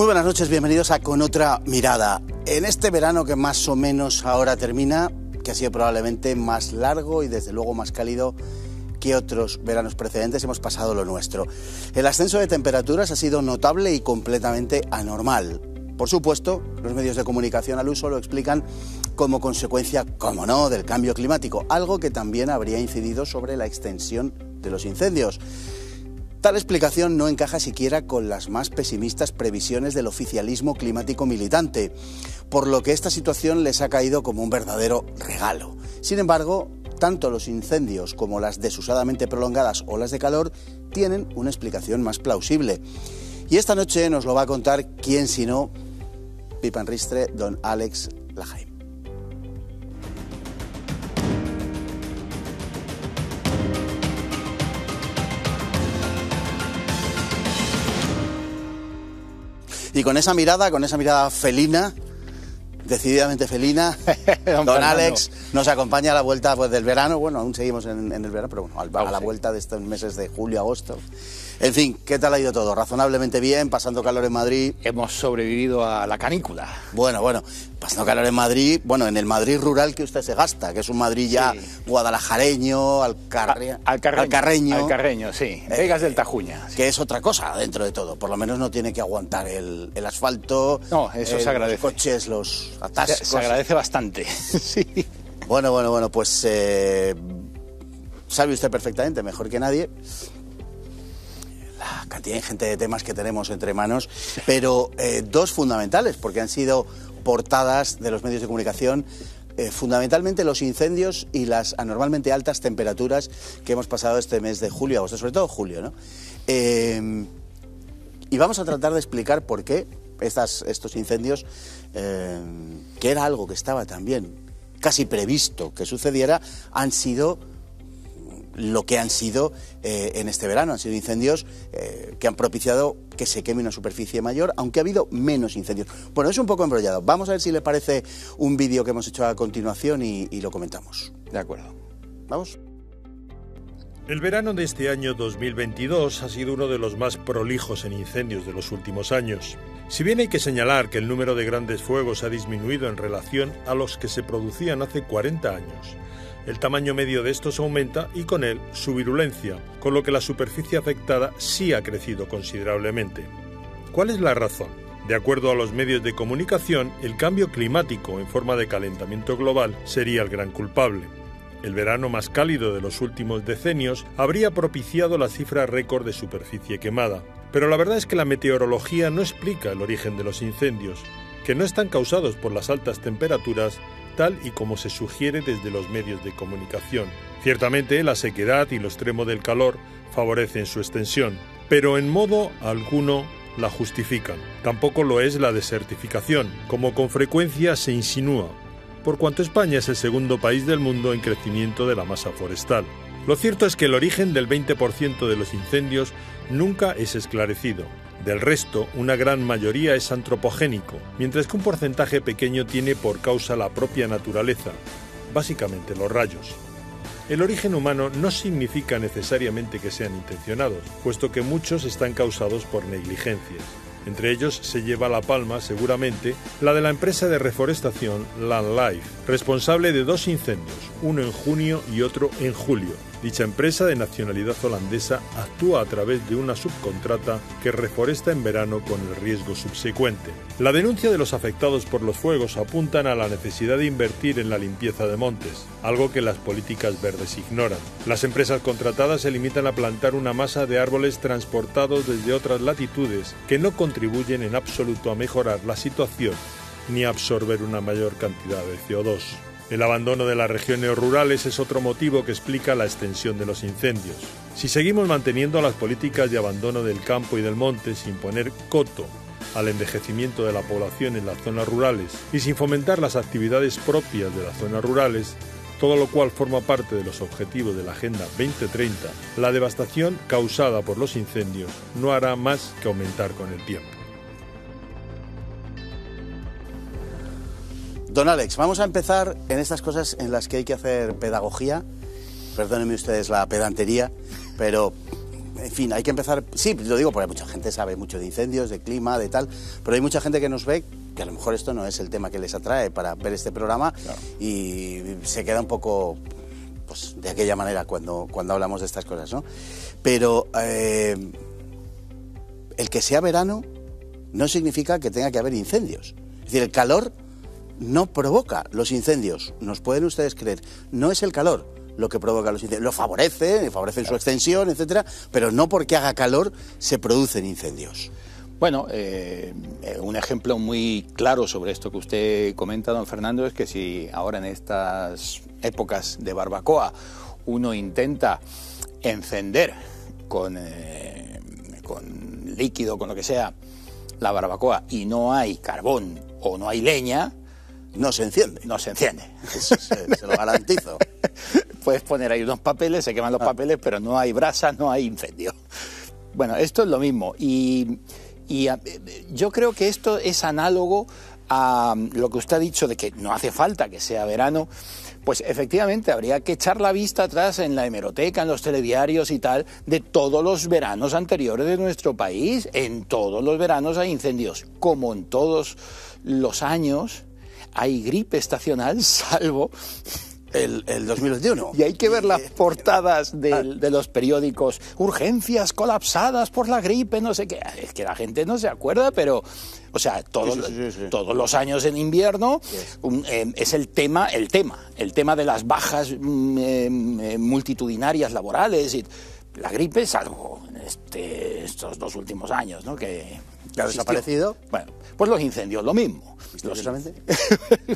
Muy buenas noches, bienvenidos a Con Otra Mirada. En este verano que más o menos ahora termina, que ha sido probablemente más largo y desde luego más cálido que otros veranos precedentes, hemos pasado lo nuestro. El ascenso de temperaturas ha sido notable y completamente anormal. Por supuesto, los medios de comunicación al uso lo explican como consecuencia, como no, del cambio climático, algo que también habría incidido sobre la extensión de los incendios. Tal explicación no encaja siquiera con las más pesimistas previsiones del oficialismo climático militante, por lo que esta situación les ha caído como un verdadero regalo. Sin embargo, tanto los incendios como las desusadamente prolongadas olas de calor tienen una explicación más plausible. Y esta noche nos lo va a contar quién sino Pipa en Ristre, don Àlex Lahaim. Y con esa mirada felina, decididamente felina, don Àlex nos acompaña a la vuelta del verano. Bueno, aún seguimos en el verano, pero bueno, a la vuelta de estos meses de julio, agosto. En fin, ¿qué tal ha ido todo? Razonablemente bien, pasando calor en Madrid. Hemos sobrevivido a la canícula. Bueno, pasando calor en Madrid, bueno, en el Madrid rural que usted se gasta, que es un Madrid ya guadalajareño, alcarreño, sí. Vegas del Tajuña. Sí. Que es otra cosa dentro de todo, por lo menos no tiene que aguantar el asfalto, no, eso se agradece. Los coches, los atascos. Se agradece bastante, sí. Bueno, pues sabe usted perfectamente, mejor que nadie, la cantidad ingente de temas que tenemos entre manos, pero dos fundamentales, porque han sido portadas de los medios de comunicación, fundamentalmente los incendios y las anormalmente altas temperaturas que hemos pasado este mes de julio, agosto, sobre todo julio, ¿no? Y vamos a tratar de explicar por qué estos incendios, que era algo que estaba también casi previsto que sucediera, han sido lo que han sido en este verano. Han sido incendios que han propiciado que se queme una superficie mayor, aunque ha habido menos incendios. Bueno, es un poco embrollado. Vamos a ver si le parece un vídeo que hemos hecho a continuación y lo comentamos. De acuerdo. ¿Vamos? El verano de este año 2022 ha sido uno de los más prolijos en incendios de los últimos años. Si bien hay que señalar que el número de grandes fuegos ha disminuido en relación a los que se producían hace 40 años, el tamaño medio de estos aumenta y con él su virulencia, con lo que la superficie afectada sí ha crecido considerablemente. ¿Cuál es la razón? De acuerdo a los medios de comunicación, el cambio climático en forma de calentamiento global sería el gran culpable. El verano más cálido de los últimos decenios habría propiciado la cifra récord de superficie quemada. Pero la verdad es que la meteorología no explica el origen de los incendios, que no están causados por las altas temperaturas, tal y como se sugiere desde los medios de comunicación. Ciertamente, la sequedad y lo extremo del calor favorecen su extensión, pero en modo alguno la justifican. Tampoco lo es la desertificación, como con frecuencia se insinúa, por cuanto España es el segundo país del mundo en crecimiento de la masa forestal. Lo cierto es que el origen del 20% de los incendios nunca es esclarecido. Del resto, una gran mayoría es antropogénico, mientras que un porcentaje pequeño tiene por causa la propia naturaleza, básicamente los rayos. El origen humano no significa necesariamente que sean intencionados, puesto que muchos están causados por negligencias. Entre ellos se lleva la palma, seguramente, la de la empresa de reforestación Land Life, responsable de 2 incendios, uno en junio y otro en julio. Dicha empresa, de nacionalidad holandesa, actúa a través de una subcontrata que reforesta en verano con el riesgo subsecuente. La denuncia de los afectados por los fuegos apuntan a la necesidad de invertir en la limpieza de montes, algo que las políticas verdes ignoran. Las empresas contratadas se limitan a plantar una masa de árboles transportados desde otras latitudes que no contribuyen en absoluto a mejorar la situación ni a absorber una mayor cantidad de CO2. El abandono de las regiones rurales es otro motivo que explica la extensión de los incendios. Si seguimos manteniendo las políticas de abandono del campo y del monte sin poner coto al envejecimiento de la población en las zonas rurales y sin fomentar las actividades propias de las zonas rurales, todo lo cual forma parte de los objetivos de la Agenda 2030, la devastación causada por los incendios no hará más que aumentar con el tiempo. Don Àlex, vamos a empezar en estas cosas en las que hay que hacer pedagogía. Perdónenme ustedes la pedantería, pero en fin, hay que empezar... Sí, lo digo porque mucha gente sabe mucho de incendios, de clima, de tal, pero hay mucha gente que nos ve que a lo mejor esto no es el tema que les atrae para ver este programa, claro, y se queda un poco pues, de aquella manera cuando hablamos de estas cosas, ¿no? Pero el que sea verano no significa que tenga que haber incendios. Es decir, el calor no provoca los incendios, nos pueden ustedes creer, no es el calor lo que provoca los incendios, lo favorecen su extensión, etcétera, pero no porque haga calor se producen incendios. Bueno, un ejemplo muy claro sobre esto que usted comenta, don Fernando, es que si ahora en estas épocas de barbacoa uno intenta encender con líquido, con lo que sea, la barbacoa y no hay carbón o no hay leña, no se enciende. No se enciende. Se lo garantizo. Puedes poner ahí unos papeles, se queman los papeles, pero no hay brasa, no hay incendio. Bueno, esto es lo mismo. Y yo creo que esto es análogo a lo que usted ha dicho de que no hace falta que sea verano. Pues efectivamente habría que echar la vista atrás en la hemeroteca, en los telediarios y tal, de todos los veranos anteriores de nuestro país. En todos los veranos hay incendios. Como en todos los años hay gripe estacional, salvo el 2021. Y hay que ver las portadas de los periódicos. Urgencias colapsadas por la gripe, no sé qué. Es que la gente no se acuerda, pero... O sea, todos los años en invierno es el tema de las bajas multitudinarias laborales. Y la gripe, salvo estos 2 últimos años, ¿no? Que ha desaparecido. Bueno, pues los incendios, lo mismo. ¿Misteriosamente?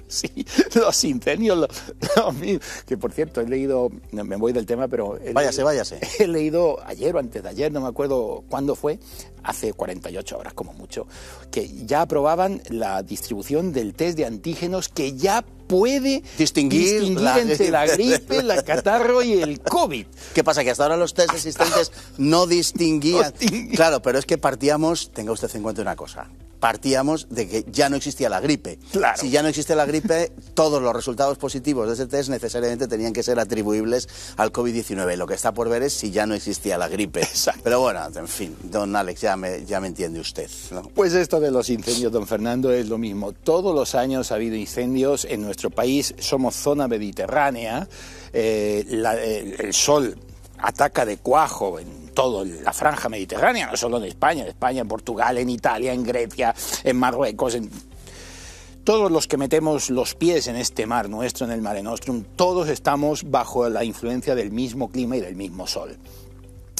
Sí, los incendios, lo mismo. Que por cierto, he leído, me voy del tema, pero... Váyase. He leído ayer o antes de ayer, no me acuerdo cuándo fue, hace 48 horas como mucho, que ya aprobaban la distribución del test de antígenos que ya puede distinguir entre la gripe, el catarro y el COVID. ¿Qué pasa? Que hasta ahora los test existentes no distinguían. Claro, pero es que partíamos, tenga usted en cuenta una cosa, partíamos de que ya no existía la gripe. Claro. Si ya no existe la gripe, todos los resultados positivos de ese test necesariamente tenían que ser atribuibles al COVID-19. Lo que está por ver es si ya no existía la gripe. Exacto. Pero bueno, en fin, don Alex, ya me entiende usted, ¿no? Pues esto de los incendios, don Fernando, es lo mismo. Todos los años ha habido incendios en nuestro país. Somos zona mediterránea. El sol ataca de cuajo en toda la franja mediterránea, no solo en España, en Portugal, en Italia, en Grecia, en Marruecos, todos los que metemos los pies en este mar nuestro, en el Mare Nostrum, todos estamos bajo la influencia del mismo clima y del mismo sol.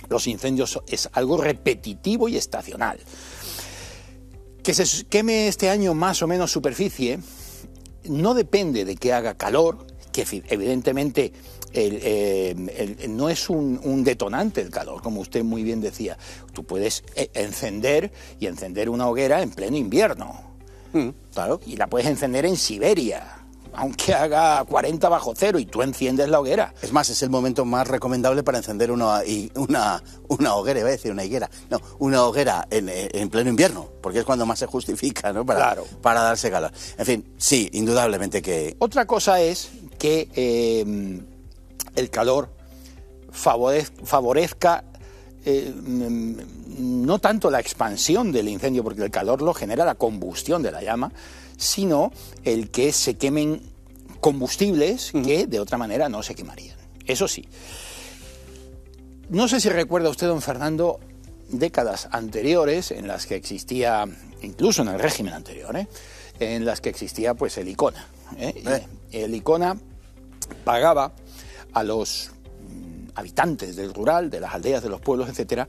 Los incendios es algo repetitivo y estacional. Que se queme este año más o menos superficie no depende de que haga calor, que evidentemente no es un detonante el calor, como usted muy bien decía. Tú puedes encender una hoguera en pleno invierno. Claro. Y la puedes encender en Siberia, aunque haga 40 bajo cero, y tú enciendes la hoguera. Es más, es el momento más recomendable para encender una hoguera, iba a decir una higuera. No, una hoguera en pleno invierno, porque es cuando más se justifica, ¿no? Para darse calor. En fin, sí, indudablemente que... Otra cosa es que el calor favorezca no tanto la expansión del incendio, porque el calor lo genera la combustión de la llama, sino el que se quemen combustibles que de otra manera no se quemarían. Eso sí. No sé si recuerda usted, don Fernando, décadas anteriores en las que existía, incluso en el régimen anterior, en las que existía pues el ICONA. El ICONA pagaba a los habitantes del rural, de las aldeas, de los pueblos, etcétera,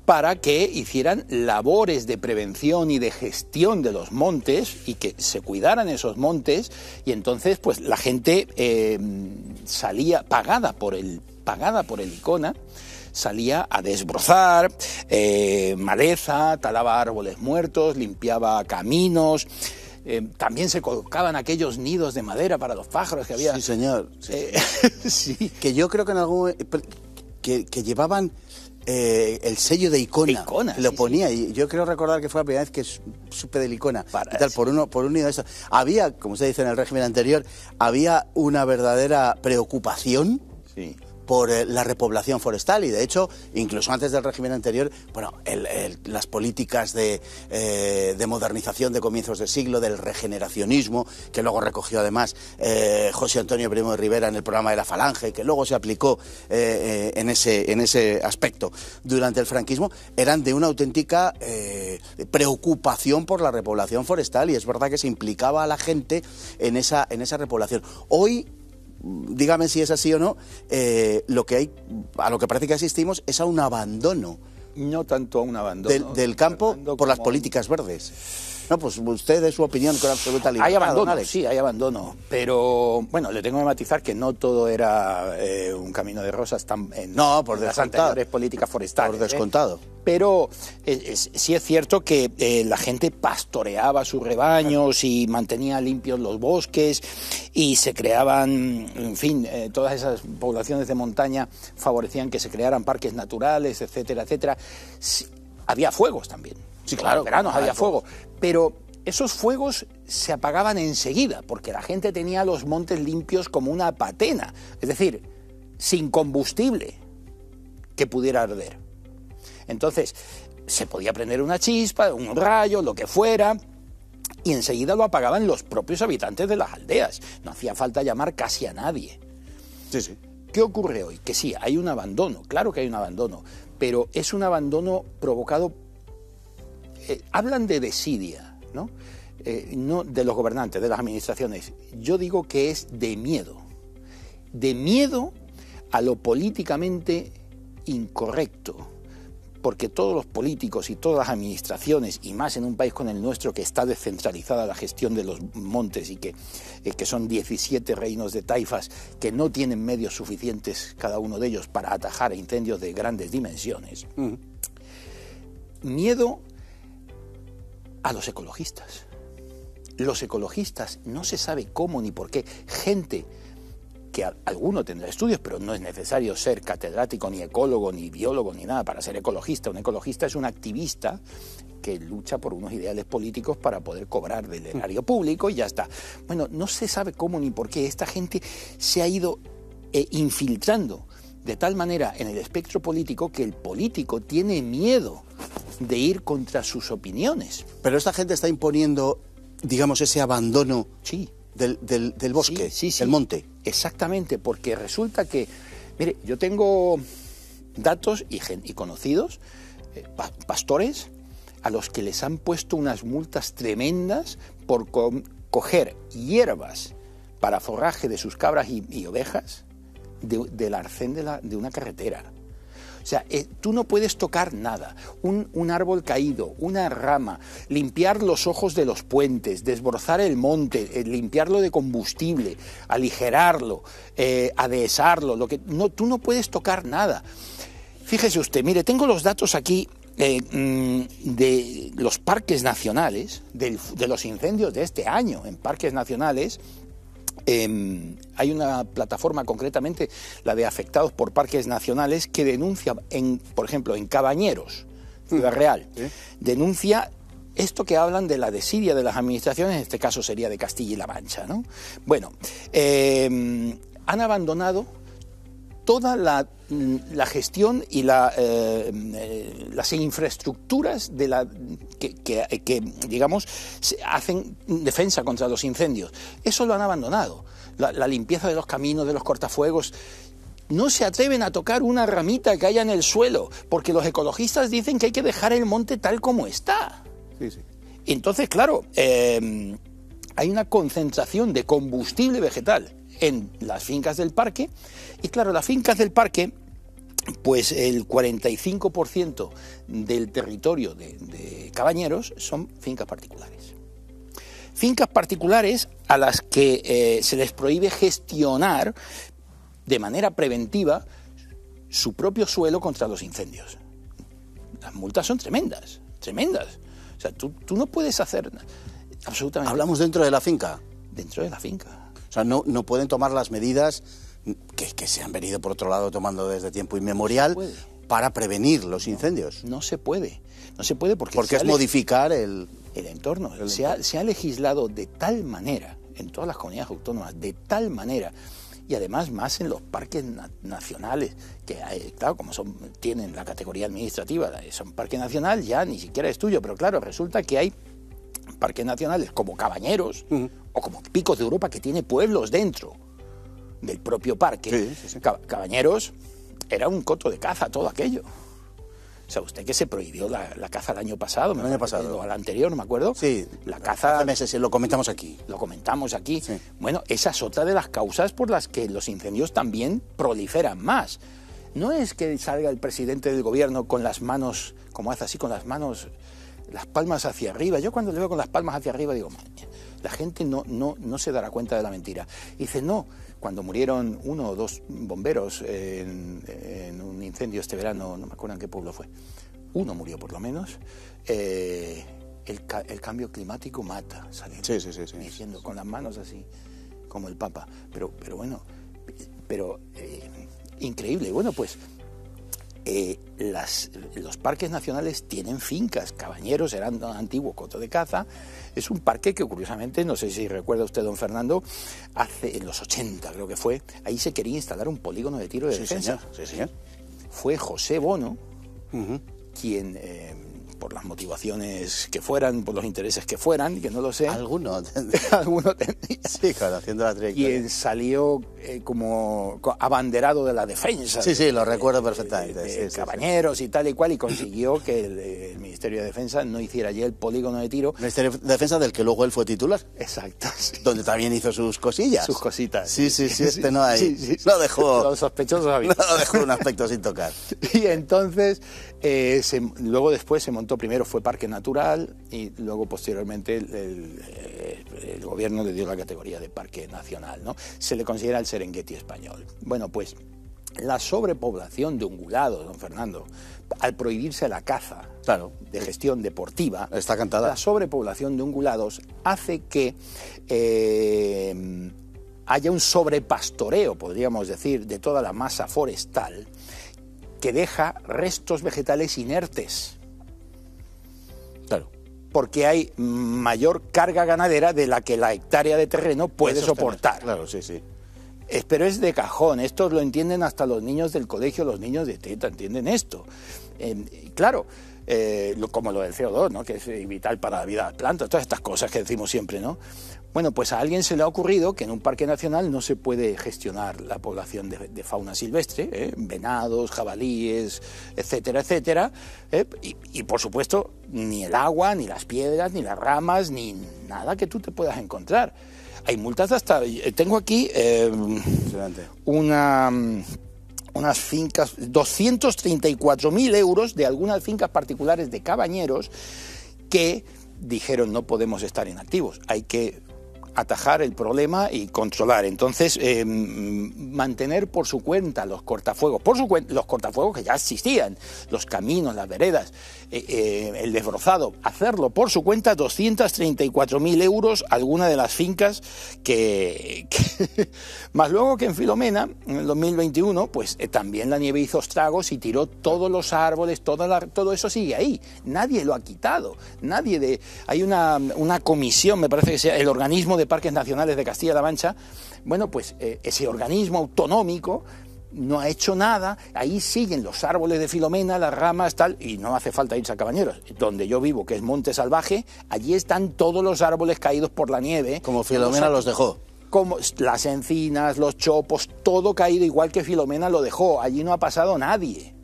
para que hicieran labores de prevención y de gestión de los montes y que se cuidaran esos montes, y entonces pues la gente salía pagada por el ICONA, salía a desbrozar maleza, talaba árboles muertos, limpiaba caminos. También se colocaban aquellos nidos de madera para los pájaros que había. Sí, señor. Sí. Que yo creo que en algún... que llevaban el sello de ICONA. Lo ponía. Y yo creo recordar que fue la primera vez que supe del ICONA. Y tal, por un nido de eso. Había, como usted dice en el régimen anterior, había una verdadera preocupación por la repoblación forestal, y de hecho, incluso antes del régimen anterior, bueno, las políticas de modernización de comienzos de siglo, del regeneracionismo, que luego recogió además José Antonio Primo de Rivera en el programa de la Falange, que luego se aplicó en ese aspecto durante el franquismo, eran de una auténtica preocupación por la repoblación forestal, y es verdad que se implicaba a la gente en esa repoblación. Hoy, dígame si es así o no, a lo que parece que asistimos es a un abandono. No tanto a un abandono del campo por las políticas verdes. No, pues usted de su opinión con absoluta libertad. Hay abandono, sí, hay abandono, pero bueno, le tengo que matizar que no todo era un camino de rosas en las anteriores políticas forestales. Por descontado. Pero sí es cierto que la gente pastoreaba sus rebaños y mantenía limpios los bosques y se creaban, en fin, todas esas poblaciones de montaña favorecían que se crearan parques naturales, etcétera, etcétera. Sí, había fuegos también. Sí, claro, en veranos había fuego, pero esos fuegos se apagaban enseguida, porque la gente tenía los montes limpios como una patena, es decir, sin combustible que pudiera arder. Entonces, se podía prender una chispa, un rayo, lo que fuera, y enseguida lo apagaban los propios habitantes de las aldeas. No hacía falta llamar casi a nadie. Sí, sí. ¿Qué ocurre hoy? Que sí, hay un abandono, claro que hay un abandono, pero es un abandono provocado. Hablan de desidia, ¿no? No de los gobernantes, de las administraciones. Yo digo que es de miedo a lo políticamente incorrecto, porque todos los políticos y todas las administraciones, y más en un país como el nuestro que está descentralizada la gestión de los montes y que son 17 reinos de taifas que no tienen medios suficientes cada uno de ellos para atajar incendios de grandes dimensiones. Miedo a los ecologistas. Los ecologistas no se sabe cómo ni por qué. Gente que alguno tendrá estudios, pero no es necesario ser catedrático, ni ecólogo, ni biólogo, ni nada para ser ecologista. Un ecologista es un activista que lucha por unos ideales políticos para poder cobrar del erario público y ya está. Bueno, no se sabe cómo ni por qué. Esta gente se ha ido infiltrando de tal manera en el espectro político que el político tiene miedo de ir contra sus opiniones. Pero esta gente está imponiendo, digamos, ese abandono del bosque, del monte. Exactamente, porque resulta que, mire, yo tengo datos y conocidos, pastores, a los que les han puesto unas multas tremendas por coger hierbas para forraje de sus cabras y ovejas del arcén de una carretera. O sea, tú no puedes tocar nada, un árbol caído, una rama, limpiar los ojos de los puentes, desbrozar el monte, limpiarlo de combustible, aligerarlo, adhesarlo, tú no puedes tocar nada. Fíjese usted, mire, tengo los datos aquí de los parques nacionales, de los incendios de este año en parques nacionales. Hay una plataforma, concretamente la de afectados por parques nacionales, que denuncia, por ejemplo, en Cabañeros, Ciudad Real, denuncia esto que hablan de la desidia de las administraciones, en este caso sería de Castilla y La Mancha, ¿no? Bueno, han abandonado toda la gestión y las infraestructuras que digamos, hacen defensa contra los incendios. Eso lo han abandonado. La limpieza de los caminos, de los cortafuegos. No se atreven a tocar una ramita que haya en el suelo, porque los ecologistas dicen que hay que dejar el monte tal como está. Sí, sí. Entonces, claro, hay una concentración de combustible vegetal en las fincas del parque, y claro, las fincas del parque, pues el 45% del territorio de Cabañeros son fincas particulares. Fincas particulares a las que se les prohíbe gestionar de manera preventiva su propio suelo contra los incendios. Las multas son tremendas, tremendas. O sea, tú no puedes hacer absolutamente... ¿Hablamos dentro de la finca? Dentro de la finca. O sea, no pueden tomar las medidas que se han venido, por otro lado, tomando desde tiempo inmemorial para prevenir los incendios. No se puede porque es modificar el entorno. Se ha legislado de tal manera, en todas las comunidades autónomas, de tal manera y además más en los parques nacionales, que claro, como tienen la categoría administrativa, son parque nacional, ya ni siquiera es tuyo, pero claro, resulta que hay parques nacionales como Cabañeros o como Picos de Europa, que tiene pueblos dentro del propio parque. Sí. Cabañeros era un coto de caza, todo aquello. ¿Sabe usted que se prohibió la caza el año pasado? El año pasado. O al anterior, no me acuerdo. Sí, la caza... Hace meses, lo comentamos aquí. Lo comentamos aquí. Sí. Bueno, esa es otra de las causas por las que los incendios también proliferan más. No es que salga el presidente del gobierno con las manos, como hace así, con las manos, las palmas hacia arriba. Yo cuando le veo con las palmas hacia arriba digo, la gente no se dará cuenta de la mentira. Y dice, no, cuando murieron 1 o 2 bomberos en un incendio este verano, no me acuerdo en qué pueblo fue, 1 murió por lo menos, el cambio climático mata, sale diciendo con las manos así, como el Papa. Pero bueno, increíble. Bueno, pues los parques nacionales tienen fincas. Cabañeros era un antiguo coto de caza. Es un parque que, curiosamente, no sé si recuerda usted, don Fernando, en los 80 creo que fue, ahí se quería instalar un polígono de tiro de defensa. Sí, señor. Fue José Bono quien, por las motivaciones que fueran, por los intereses que fueran, que no lo sé. Alguno tendría. Sí, claro, haciendo la trayectoria. Quien salió como abanderado de la defensa. Sí, lo recuerdo perfectamente. De Cabañeros y tal y cual, y consiguió que el Ministerio de Defensa no hiciera allí el polígono de tiro. Ministerio de Defensa del que luego él fue titular. Exacto. Sí. Donde también hizo sus cosillas. Sus cositas. Sí, no hay. Sí. Lo dejó. Los sospechosos habían. No lo dejó un aspecto sin tocar. Y entonces, luego después se montó, primero fue Parque Natural y luego posteriormente el gobierno le dio la categoría de Parque Nacional, ¿no? Se le considera el Serengeti español. Bueno, pues la sobrepoblación de ungulados, don Fernando, al prohibirse la caza de gestión deportiva, está cantada. La sobrepoblación de ungulados hace que haya un sobrepastoreo, podríamos decir, de toda la masa forestal que deja restos vegetales inertes. Claro. Porque hay mayor carga ganadera de la que la hectárea de terreno puede soportar. Claro, sí. Pero es de cajón, esto lo entienden hasta los niños del colegio, los niños de teta entienden esto. Claro, como lo del CO2, ¿no? Que es vital para la vida de las plantas, todas estas cosas que decimos siempre, ¿no? Bueno, pues a alguien se le ha ocurrido que en un parque nacional no se puede gestionar la población de fauna silvestre, venados, jabalíes, etcétera, etcétera, y por supuesto ni el agua, ni las piedras, ni las ramas, ni nada que tú te puedas encontrar. Hay multas hasta... Tengo aquí unas fincas, 234.000 euros de algunas fincas particulares de Cabañeros que dijeron no podemos estar inactivos, hay que atajar el problema y controlar. Entonces, mantener por su cuenta los cortafuegos, los cortafuegos que ya existían, los caminos, las veredas, el desbrozado, hacerlo por su cuenta, 234.000 euros, alguna de las fincas que más luego que en Filomena, en el 2021, pues también la nieve hizo estragos y tiró todos los árboles, todo eso sigue ahí, nadie lo ha quitado, hay una comisión, me parece que sea el organismo de Parques Nacionales de Castilla-La Mancha. Bueno, pues ese organismo autonómico no ha hecho nada, ahí siguen los árboles de Filomena, las ramas, tal, y no hace falta irse a Cabañeros. Donde yo vivo, que es Monte Salvaje, allí están todos los árboles caídos por la nieve. Como Filomena los dejó. Como las encinas, los chopos, todo caído igual que Filomena lo dejó. Allí no ha pasado nadie.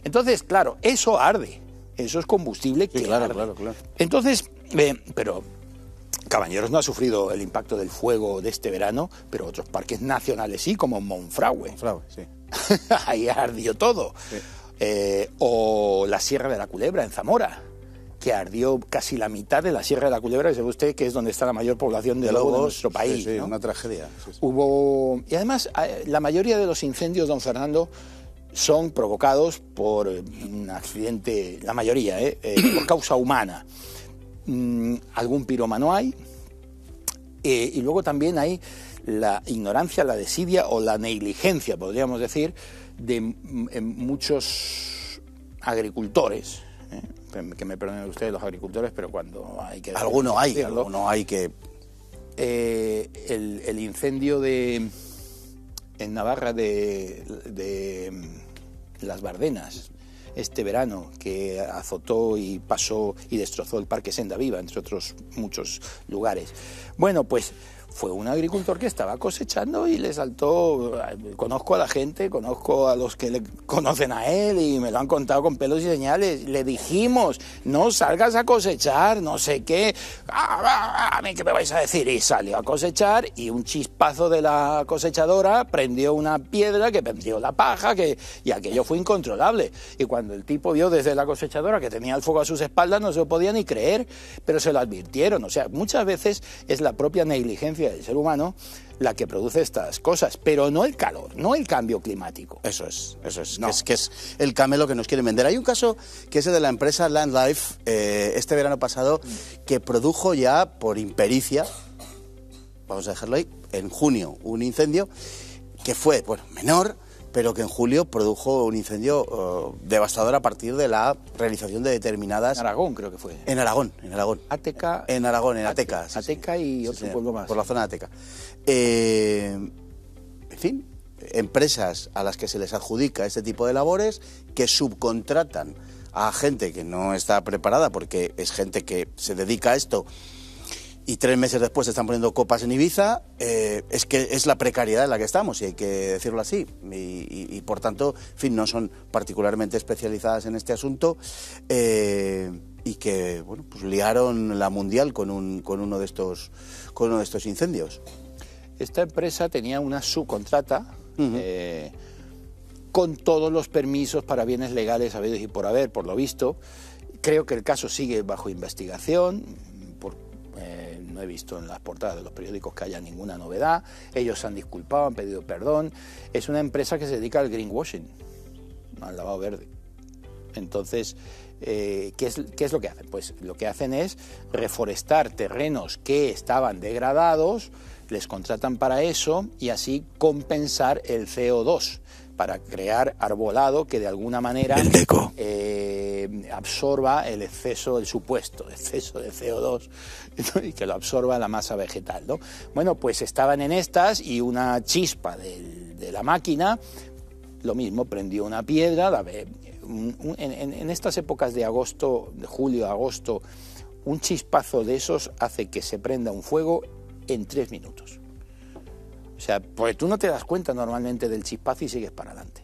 Entonces, claro, eso arde. Eso es combustible que arde. Claro. Entonces, pero Cabañeros no ha sufrido el impacto del fuego de este verano, pero otros parques nacionales sí, como Monfragüe. Sí. Ahí ardió todo. Sí. O la Sierra de la Culebra, en Zamora, que ardió casi la mitad de la Sierra de la Culebra, que sabe usted que es donde está la mayor población de lobos de nuestro país. Sí, ¿no? Una tragedia. Sí. Y además, la mayoría de los incendios, don Fernando, son provocados por un accidente, la mayoría, por causa humana. Algún pirómano hay, y luego también hay la ignorancia, la desidia o la negligencia, podríamos decir, de muchos agricultores, que me perdonen ustedes los agricultores, pero cuando hay que... Alguno hay que... El incendio de en Navarra de las Bardenas, este verano, que azotó y pasó y destrozó el Parque Senda Viva, entre otros muchos lugares. Bueno, pues fue un agricultor que estaba cosechando y le saltó. Conozco a la gente, conozco a los que le conocen a él y me lo han contado con pelos y señales. Le dijimos, no salgas a cosechar, no sé qué. ¿A mí qué me vais a decir? Y salió a cosechar y un chispazo de la cosechadora prendió una piedra que prendió la paja y aquello fue incontrolable. Y cuando el tipo vio desde la cosechadora que tenía el fuego a sus espaldas, no se lo podía ni creer, pero se lo advirtieron. O sea, muchas veces es la propia negligencia del ser humano la que produce estas cosas, pero no el calor, no el cambio climático. Eso es, no. que es el camelo que nos quieren vender. Hay un caso que es el de la empresa Land Life, este verano pasado, que produjo ya por impericia, vamos a dejarlo ahí, en junio un incendio que fue, bueno, menor, pero que en julio produjo un incendio devastador a partir de la realización de determinadas... En Aragón creo que fue. En Aragón. Ateca. En Aragón, en Ateca. Ateca y otro pueblo más. Por la zona de Ateca. En fin, empresas a las que se les adjudica este tipo de labores, que subcontratan a gente que no está preparada, porque es gente que se dedica a esto, y 3 meses después se están poniendo copas en Ibiza. Es que es la precariedad en la que estamos, y hay que decirlo así, y por tanto, en fin, no son particularmente especializadas en este asunto, y que, bueno, pues liaron la mundial con uno de estos incendios. Esta empresa tenía una subcontrata con todos los permisos para bienes legales habidos y por haber, por lo visto. Creo que el caso sigue bajo investigación. No he visto en las portadas de los periódicos que haya ninguna novedad. Ellos se han disculpado, han pedido perdón. Es una empresa que se dedica al greenwashing, al lavado verde. Entonces, ¿qué es lo que hacen? Pues lo que hacen es reforestar terrenos que estaban degradados, les contratan para eso y así compensar el CO2, para crear arbolado que de alguna manera absorba el supuesto exceso de CO2 y que lo absorba la masa vegetal, ¿no? Bueno, pues estaban en estas y una chispa de la máquina, lo mismo, prendió una piedra. En estas épocas de agosto, de julio a agosto, un chispazo de esos hace que se prenda un fuego en 3 minutos. O sea, porque tú no te das cuenta normalmente del chispazo y sigues para adelante.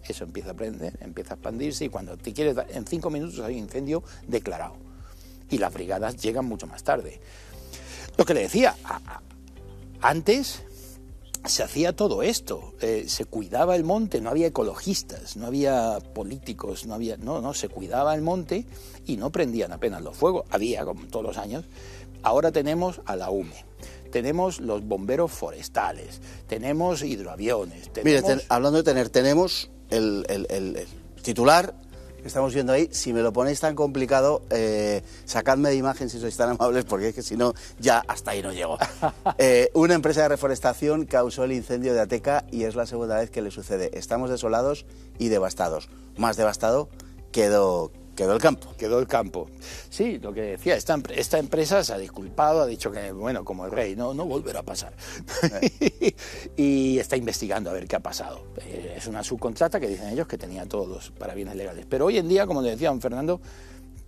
Eso empieza a prender, empieza a expandirse y cuando te quieres dar, en 5 minutos hay un incendio declarado. Y las brigadas llegan mucho más tarde. Lo que le decía, antes se hacía todo esto, se cuidaba el monte, no había ecologistas, no había políticos, se cuidaba el monte y no prendían apenas los fuegos. Había, como todos los años. Ahora tenemos a la UME. Tenemos los bomberos forestales, tenemos hidroaviones. Mire, hablando de tenemos el titular que estamos viendo ahí. Si me lo ponéis tan complicado, sacadme de imagen si sois tan amables, porque es que si no, ya hasta ahí no llego. Una empresa de reforestación causó el incendio de Ateca y es la segunda vez que le sucede. Estamos desolados y devastados. Más devastado quedó el campo. Quedó el campo. Sí, lo que decía, esta empresa se ha disculpado, ha dicho que, bueno, como el rey, no volverá a pasar. Y está investigando a ver qué ha pasado. Es una subcontrata que dicen ellos que tenía todos los parabienes legales. Pero hoy en día, como le decía don Fernando,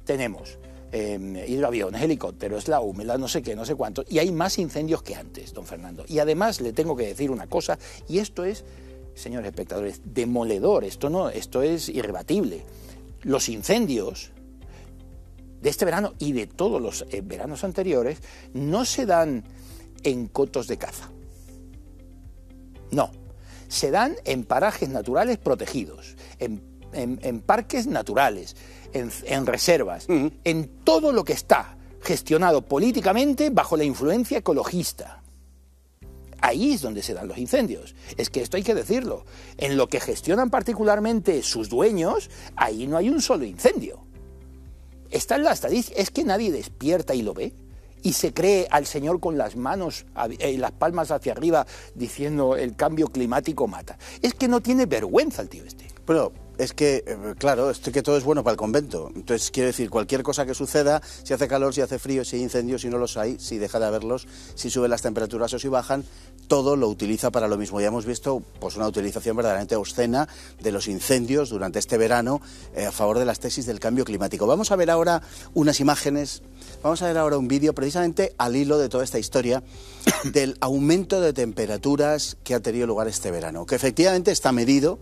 tenemos hidroaviones, helicópteros, la húmeda, no sé qué, no sé cuánto, y hay más incendios que antes, don Fernando. Y además le tengo que decir una cosa, y esto es, señores espectadores, demoledor, esto es irrebatible. Los incendios de este verano y de todos los veranos anteriores no se dan en cotos de caza. No, se dan en parajes naturales protegidos, en parques naturales, en reservas, en todo lo que está gestionado políticamente bajo la influencia ecologista. Ahí es donde se dan los incendios. Es que esto hay que decirlo. En lo que gestionan particularmente sus dueños, ahí no hay un solo incendio. Está en la estadística. Es que nadie despierta y lo ve. Y se cree al señor con las manos y las palmas hacia arriba diciendo el cambio climático mata. Es que no tiene vergüenza el tío este. Bueno, es que, claro, que todo es bueno para el convento. Entonces, quiero decir, cualquier cosa que suceda, si hace calor, si hace frío, si hay incendios, si no los hay, si deja de haberlos, si suben las temperaturas o si bajan, todo lo utiliza para lo mismo. Ya hemos visto pues una utilización verdaderamente obscena de los incendios durante este verano a favor de las tesis del cambio climático. Vamos a ver ahora unas imágenes, vamos a ver ahora un vídeo precisamente al hilo de toda esta historia del aumento de temperaturas que ha tenido lugar este verano, que efectivamente está medido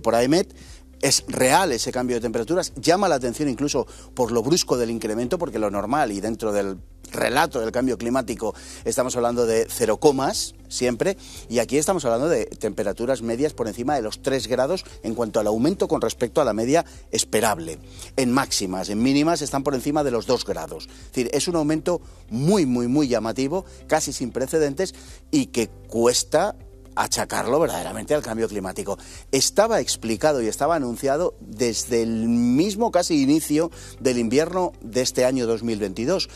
por AEMET. Es real ese cambio de temperaturas, llama la atención incluso por lo brusco del incremento, porque lo normal y dentro del relato del cambio climático estamos hablando de 0 comas siempre, y aquí estamos hablando de temperaturas medias por encima de los 3 grados en cuanto al aumento con respecto a la media esperable. En máximas, en mínimas están por encima de los 2 grados. Es decir, es un aumento muy llamativo, casi sin precedentes, y que cuesta achacarlo verdaderamente al cambio climático. Estaba explicado y estaba anunciado desde el mismo casi inicio del invierno de este año 2022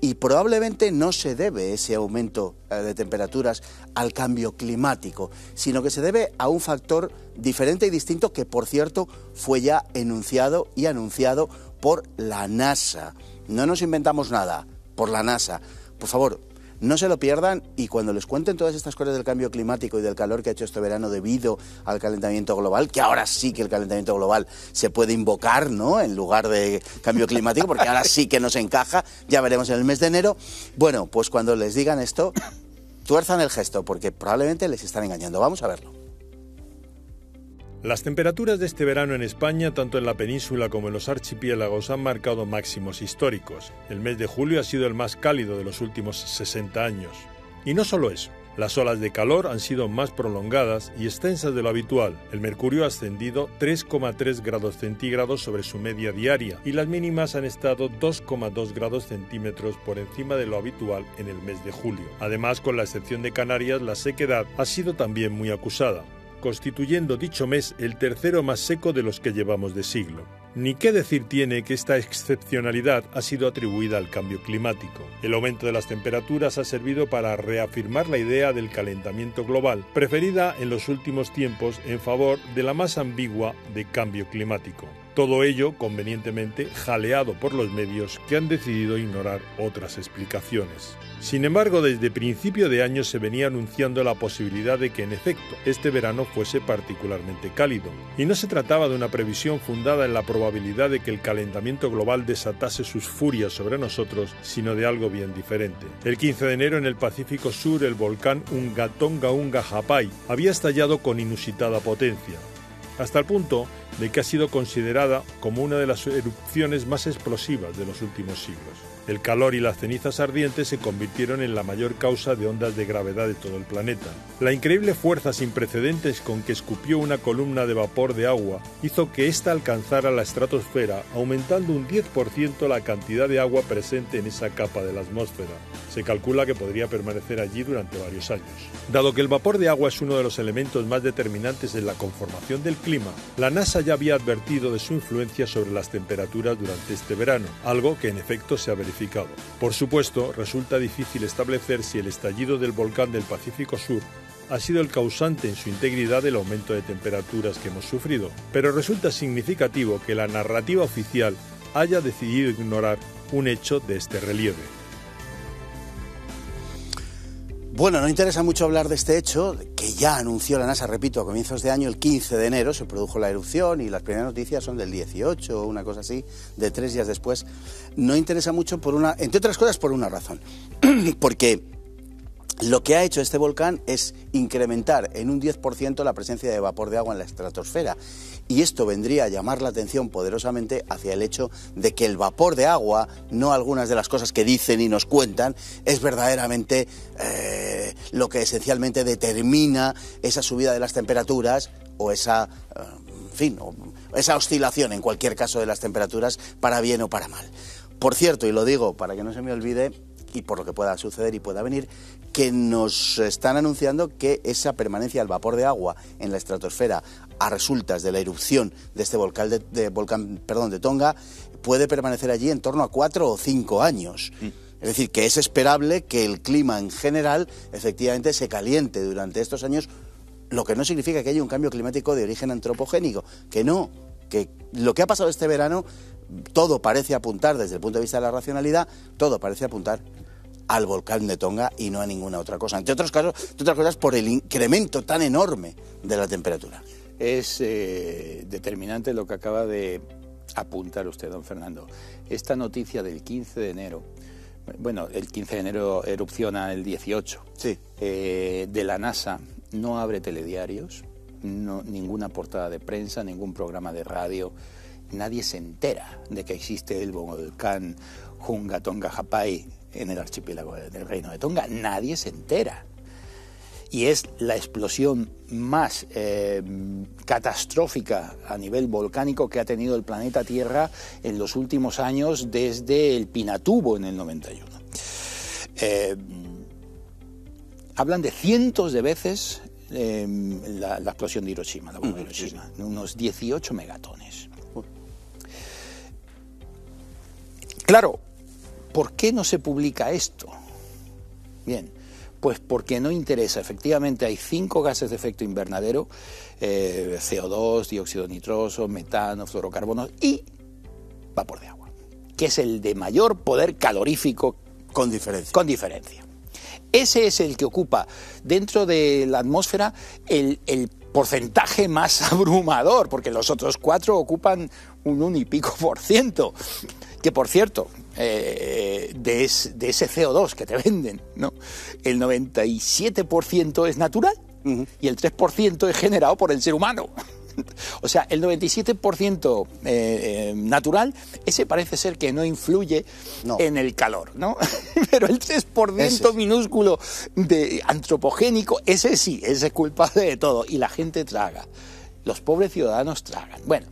y probablemente no se debe ese aumento de temperaturas al cambio climático, sino que se debe a un factor diferente y distinto que, por cierto, fue ya enunciado y anunciado por la NASA. No nos inventamos nada, por la NASA. Por favor, no se lo pierdan, y cuando les cuenten todas estas cosas del cambio climático y del calor que ha hecho este verano debido al calentamiento global, que ahora sí que el calentamiento global se puede invocar, ¿no?, en lugar de cambio climático, porque ahora sí que nos encaja, ya veremos en el mes de enero. Bueno, pues cuando les digan esto, tuerzan el gesto, porque probablemente les están engañando. Vamos a verlo. Las temperaturas de este verano en España, tanto en la península como en los archipiélagos, han marcado máximos históricos. El mes de julio ha sido el más cálido de los últimos 60 años. Y no solo eso, las olas de calor han sido más prolongadas y extensas de lo habitual. El mercurio ha ascendido 3,3 grados centígrados sobre su media diaria y las mínimas han estado 2,2 grados centímetros por encima de lo habitual en el mes de julio. Además, con la excepción de Canarias, la sequedad ha sido también muy acusada, constituyendo dicho mes el tercero más seco de los que llevamos de siglo. Ni qué decir tiene que esta excepcionalidad ha sido atribuida al cambio climático. El aumento de las temperaturas ha servido para reafirmar la idea del calentamiento global, preferida en los últimos tiempos en favor de la más ambigua de cambio climático. Todo ello convenientemente jaleado por los medios, que han decidido ignorar otras explicaciones. Sin embargo, desde principio de año se venía anunciando la posibilidad de que en efecto este verano fuese particularmente cálido, y no se trataba de una previsión fundada en la probabilidad de que el calentamiento global desatase sus furias sobre nosotros, sino de algo bien diferente. El 15 de enero en el Pacífico Sur el volcán Unga Tonga Unga Hapai había estallado con inusitada potencia, hasta el punto de que ha sido considerada como una de las erupciones más explosivas de los últimos siglos. El calor y las cenizas ardientes se convirtieron en la mayor causa de ondas de gravedad de todo el planeta. La increíble fuerza sin precedentes con que escupió una columna de vapor de agua hizo que ésta alcanzara la estratosfera, aumentando un 10% la cantidad de agua presente en esa capa de la atmósfera. Se calcula que podría permanecer allí durante varios años. Dado que el vapor de agua es uno de los elementos más determinantes en la conformación del clima, la NASA ya había advertido de su influencia sobre las temperaturas durante este verano, algo que en efecto se ha verificado. Por supuesto, resulta difícil establecer si el estallido del volcán del Pacífico Sur ha sido el causante en su integridad del aumento de temperaturas que hemos sufrido, pero resulta significativo que la narrativa oficial haya decidido ignorar un hecho de este relieve. Bueno, no interesa mucho hablar de este hecho, que ya anunció la NASA, repito, a comienzos de año, el 15 de enero se produjo la erupción y las primeras noticias son del 18 o una cosa así, de 3 días después. No interesa mucho entre otras cosas por una razón, porque lo que ha hecho este volcán es incrementar en un 10% la presencia de vapor de agua en la estratosfera. Y esto vendría a llamar la atención poderosamente hacia el hecho de que el vapor de agua, no algunas de las cosas que dicen y nos cuentan, es verdaderamente lo que esencialmente determina esa subida de las temperaturas o esa oscilación en cualquier caso de las temperaturas para bien o para mal. Por cierto, y lo digo para que no se me olvide, y por lo que pueda suceder y pueda venir, que nos están anunciando que esa permanencia del vapor de agua en la estratosfera a resultas de la erupción de este volcán de Tonga puede permanecer allí en torno a 4 o 5 años. Es decir, que es esperable que el clima en general efectivamente se caliente durante estos años lo que no significa que haya un cambio climático de origen antropogénico, que no, que lo que ha pasado este verano, todo parece apuntar, desde el punto de vista de la racionalidad, todo parece apuntar al volcán de Tonga y no a ninguna otra cosa. Entre otras cosas por el incremento tan enorme de la temperatura. Es determinante lo que acaba de apuntar usted, don Fernando. Esta noticia del 15 de enero, bueno, el 15 de enero erupciona el 18, sí. De la NASA, no abre telediarios, no, ninguna portada de prensa, ningún programa de radio, nadie se entera de que existe el volcán Hunga Tonga Ha'apai en el archipiélago del Reino de Tonga, nadie se entera. Y es la explosión más catastrófica a nivel volcánico que ha tenido el planeta Tierra en los últimos años desde el Pinatubo en el 91. Hablan de cientos de veces la explosión de Hiroshima, la bomba de Hiroshima, unos 18 megatones. Claro, ¿por qué no se publica esto? Bien, pues porque no interesa. Efectivamente hay 5 gases de efecto invernadero, CO2, dióxido nitroso, metano, fluorocarbonos y vapor de agua, que es el de mayor poder calorífico con diferencia. Con diferencia. Ese es el que ocupa dentro de la atmósfera el porcentaje más abrumador, porque los otros 4 ocupan un 1 y pico %. Que, por cierto, de ese CO2 que te venden, ¿no?, el 97% es natural y el 3% es generado por el ser humano. O sea, el 97% natural, ese parece ser que no influye en el calor, ¿no? Pero el 3% minúsculo de antropogénico, ese sí, ese es culpable de todo. Y la gente traga. Los pobres ciudadanos tragan. Bueno,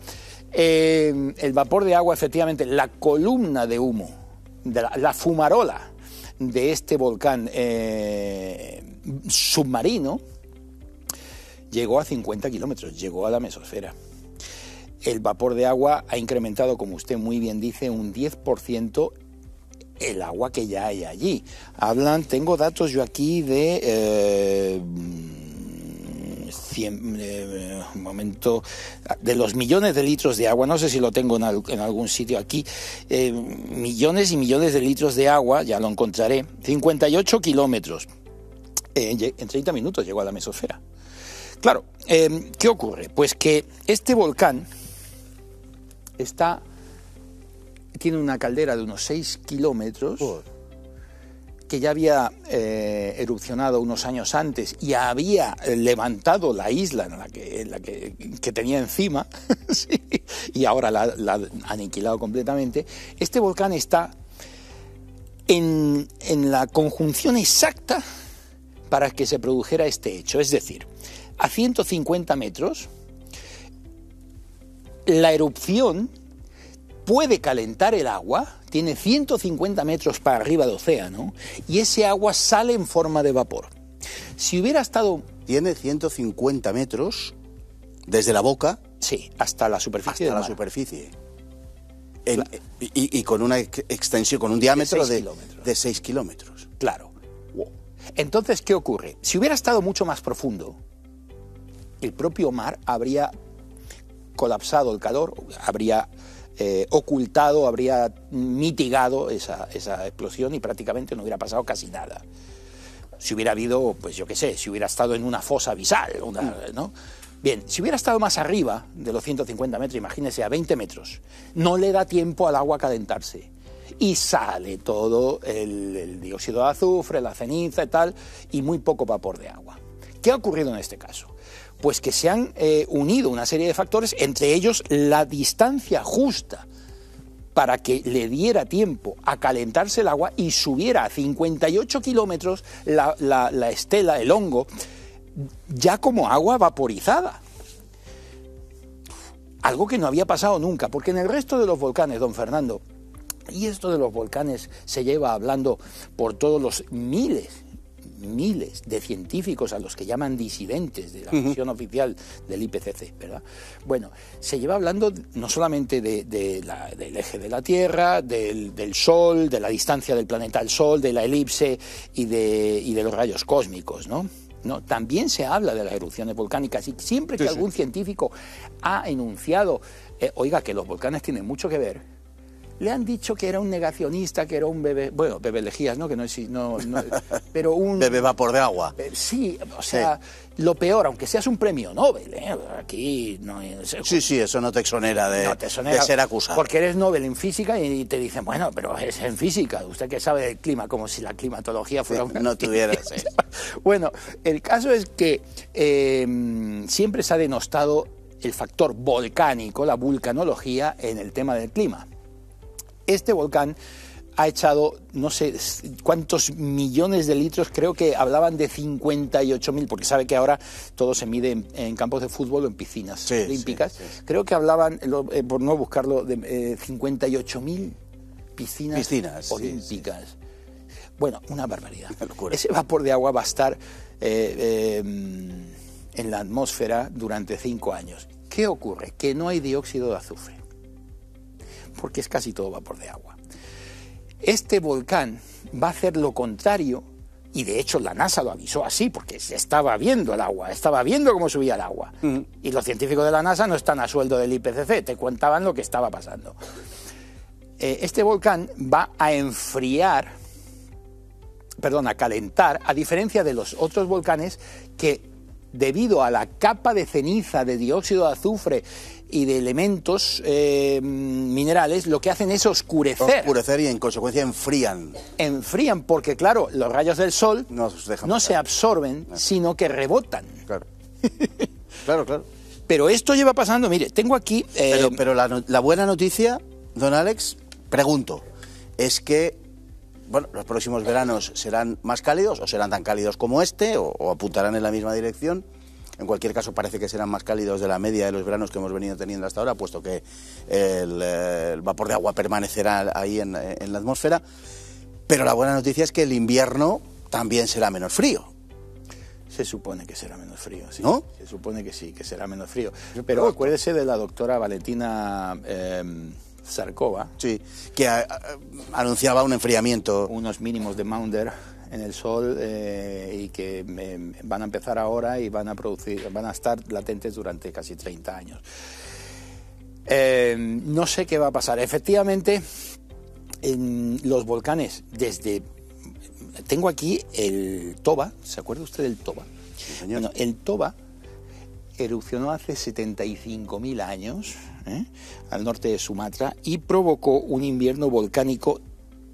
el vapor de agua, efectivamente, la columna de humo, la fumarola de este volcán submarino, llegó a 50 kilómetros, llegó a la mesosfera. El vapor de agua ha incrementado, como usted muy bien dice, un 10% el agua que ya hay allí. Tengo datos yo aquí de... un momento, de los millones de litros de agua, no sé si lo tengo en algún sitio aquí, millones y millones de litros de agua, ya lo encontraré, 58 kilómetros, en 30 minutos llegó a la mesosfera. Claro, ¿qué ocurre? Pues que este volcán tiene una caldera de unos 6 kilómetros, que ya había erupcionado unos años antes y había levantado la isla que tenía encima, sí, y ahora la ha aniquilado completamente. Este volcán está en la conjunción exacta para que se produjera este hecho, es decir, a 150 metros, la erupción puede calentar el agua, tiene 150 metros para arriba de océano, y ese agua sale en forma de vapor. Si hubiera estado... Tiene 150 metros desde la boca... Sí, hasta la superficie del mar. Hasta la superficie. Y con una extensión, con un diámetro de 6 kilómetros. Claro. Entonces, ¿qué ocurre? Si hubiera estado mucho más profundo, el propio mar habría colapsado el calor, habría ocultado, habría mitigado esa explosión y prácticamente no hubiera pasado casi nada. Si hubiera habido, pues yo qué sé, si hubiera estado en una fosa abisal, ¿no? Bien, si hubiera estado más arriba de los 150 metros, imagínese, a 20 metros, no le da tiempo al agua a calentarse. Y sale todo el dióxido de azufre, la ceniza y tal, y muy poco vapor de agua. ¿Qué ha ocurrido en este caso? Pues que se han unido una serie de factores, entre ellos la distancia justa para que le diera tiempo a calentarse el agua y subiera a 58 kilómetros la estela, el hongo, ya como agua vaporizada. Algo que no había pasado nunca, porque en el resto de los volcanes, don Fernando, y esto de los volcanes se lleva hablando por todos los miles miles de científicos a los que llaman disidentes de la misión oficial del IPCC, ¿verdad? Bueno, se lleva hablando no solamente del eje de la Tierra, del Sol, de la distancia del planeta al Sol, de la elipse y de los rayos cósmicos, ¿no? No, también se habla de las erupciones volcánicas y siempre que algún científico ha enunciado, oiga, que los volcanes tienen mucho que ver, le han dicho que era un negacionista, que era un bebé, bueno, bebé lejías, ¿no? Que no, pero un bebé vapor de agua. Sí, o sea, lo peor, aunque seas un premio Nobel, aquí no es... Sí, eso no te exonera de ser acusado. Porque eres Nobel en física y te dicen, bueno, pero es en física, usted que sabe del clima, como si la climatología fuera una... No tuvieras. Bueno, el caso es que siempre se ha denostado el factor volcánico, la vulcanología, en el tema del clima. Este volcán ha echado no sé cuántos millones de litros, creo que hablaban de 58.000, porque sabe que ahora todo se mide en campos de fútbol o en piscinas olímpicas. Sí. Creo que hablaban, por no buscarlo, de 58.000 piscinas olímpicas. Sí. Bueno, una barbaridad. Ese vapor de agua va a estar en la atmósfera durante 5 años. ¿Qué ocurre? Que no hay dióxido de azufre, porque es casi todo vapor de agua. Este volcán va a hacer lo contrario, y de hecho la NASA lo avisó así, porque se estaba viendo el agua, estaba viendo cómo subía el agua. Y los científicos de la NASA no están a sueldo del IPCC, te contaban lo que estaba pasando. Este volcán va a calentar, a diferencia de los otros volcanes que, debido a la capa de ceniza de dióxido de azufre y de elementos minerales, lo que hacen es oscurecer. Oscurecer y en consecuencia enfrían. Enfrían porque, claro, los rayos del sol no se absorben, sino que rebotan. Claro. Claro. Pero esto lleva pasando, mire, tengo aquí... Pero la buena noticia, don Alex, pregunto, es que, bueno, los próximos veranos serán más cálidos o serán tan cálidos como este o apuntarán en la misma dirección. En cualquier caso, parece que serán más cálidos de la media de los veranos que hemos venido teniendo hasta ahora, puesto que el vapor de agua permanecerá ahí en la atmósfera. Pero la buena noticia es que el invierno también será menos frío. Se supone que será menos frío, sí. ¿No? Se supone que sí, que será menos frío. Pero acuérdese de la doctora Valentina Zarkova. Sí, que anunciaba un enfriamiento. Unos mínimos de Maunder en el Sol y que van a empezar ahora y van a estar latentes durante casi 30 años. No sé qué va a pasar. Efectivamente, en los volcanes, tengo aquí el Toba. ¿Se acuerda usted del Toba? Sí, señor. Bueno, el Toba erupcionó hace 75.000 años al norte de Sumatra y provocó un invierno volcánico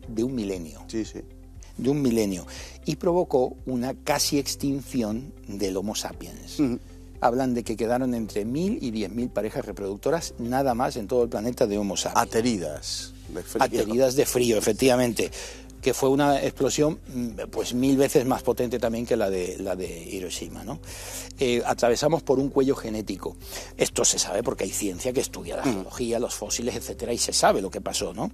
de 1 milenio. Sí. De 1 milenio, y provocó una casi extinción del Homo sapiens. Hablan de que quedaron entre 1.000 y 10.000 parejas reproductoras nada más en todo el planeta de Homo sapiens. Ateridas de frío. Ateridas de frío, efectivamente, que fue una explosión pues 1000 veces más potente también que la de Hiroshima, ¿no? Atravesamos por un cuello genético. Esto se sabe porque hay ciencia que estudia la geología, los fósiles, etcétera, y se sabe lo que pasó, ¿no?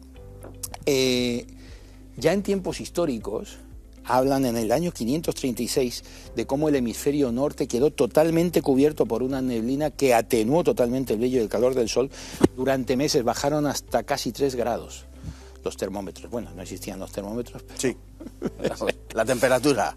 Ya en tiempos históricos hablan en el año 536 de cómo el hemisferio norte quedó totalmente cubierto por una neblina que atenuó totalmente el brillo y el calor del sol. Durante meses bajaron hasta casi 3 grados los termómetros. Bueno, no existían los termómetros, pero... Sí, la temperatura.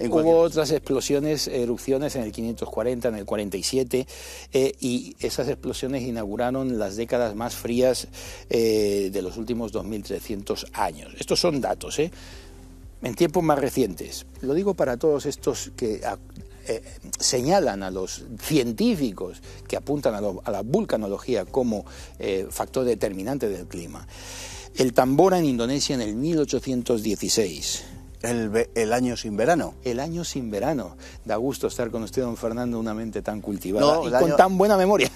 Hubo otras erupciones en el 540, en el 47, y esas explosiones inauguraron las décadas más frías de los últimos 2300 años. Estos son datos, en tiempos más recientes. Lo digo para todos estos que señalan a los científicos que apuntan a la vulcanología como factor determinante del clima. El Tambora en Indonesia en el 1816. El año sin verano. El año sin verano. Da gusto estar con usted, don Fernando, una mente tan cultivada con tan buena memoria.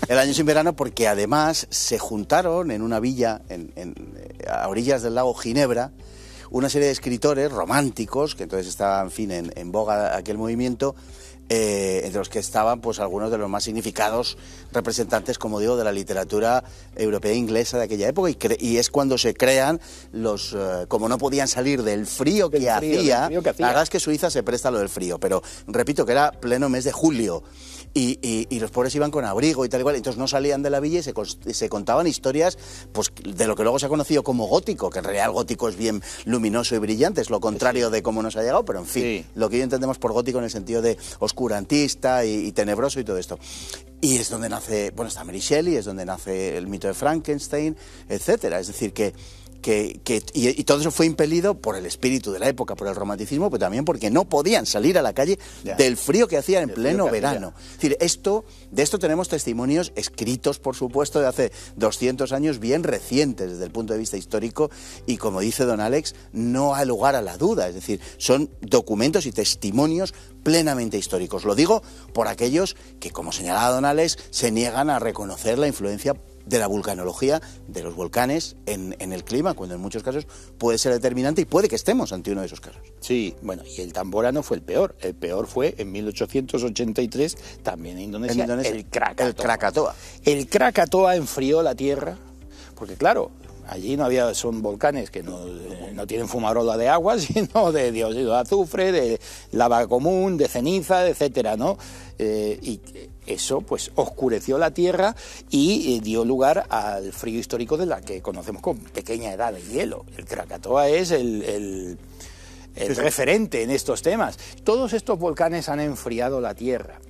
El año sin verano porque además se juntaron en una villa a orillas del lago Ginebra una serie de escritores románticos, que entonces estaba, en fin, en boga aquel movimiento, entre los que estaban pues algunos de los más significados representantes, como digo, de la literatura europea e inglesa de aquella época, y es cuando se crean los, como no podían salir del frío que hacía, la verdad es que Suiza se presta a lo del frío, pero repito que era pleno mes de julio, y los pobres iban con abrigo y tal igual, entonces no salían de la villa y se contaban historias pues de lo que luego se ha conocido como gótico, que en realidad el gótico es bien luminoso y brillante, es lo contrario de cómo nos ha llegado, pero en fin, lo que hoy entendemos por gótico en el sentido de oscurantista y tenebroso y todo esto. Y es donde nace, bueno, está Mary Shelley, es donde nace el mito de Frankenstein, etcétera. Es decir, y todo eso fue impelido por el espíritu de la época, por el romanticismo, pero también porque no podían salir a la calle del frío que hacían en pleno verano. Es decir, de esto tenemos testimonios escritos, por supuesto, de hace 200 años, bien recientes desde el punto de vista histórico, y como dice don Alex, no hay lugar a la duda. Es decir, son documentos y testimonios plenamente históricos. Lo digo por aquellos que, como señalaba don Alex, se niegan a reconocer la influencia de la vulcanología, de los volcanes en el clima, cuando en muchos casos puede ser determinante y puede que estemos ante uno de esos casos. Sí, bueno, y el Tambora no fue el peor fue en 1883, también en Indonesia, el Krakatoa. El Krakatoa enfrió la Tierra, porque claro, allí son volcanes que no tienen fumarola de agua, sino de dióxido de azufre, de lava común, de ceniza, etcétera, ¿no? Y eso pues oscureció la Tierra y dio lugar al frío histórico de la que conocemos como pequeña edad de hielo. El Krakatoa es el referente en estos temas. Todos estos volcanes han enfriado la Tierra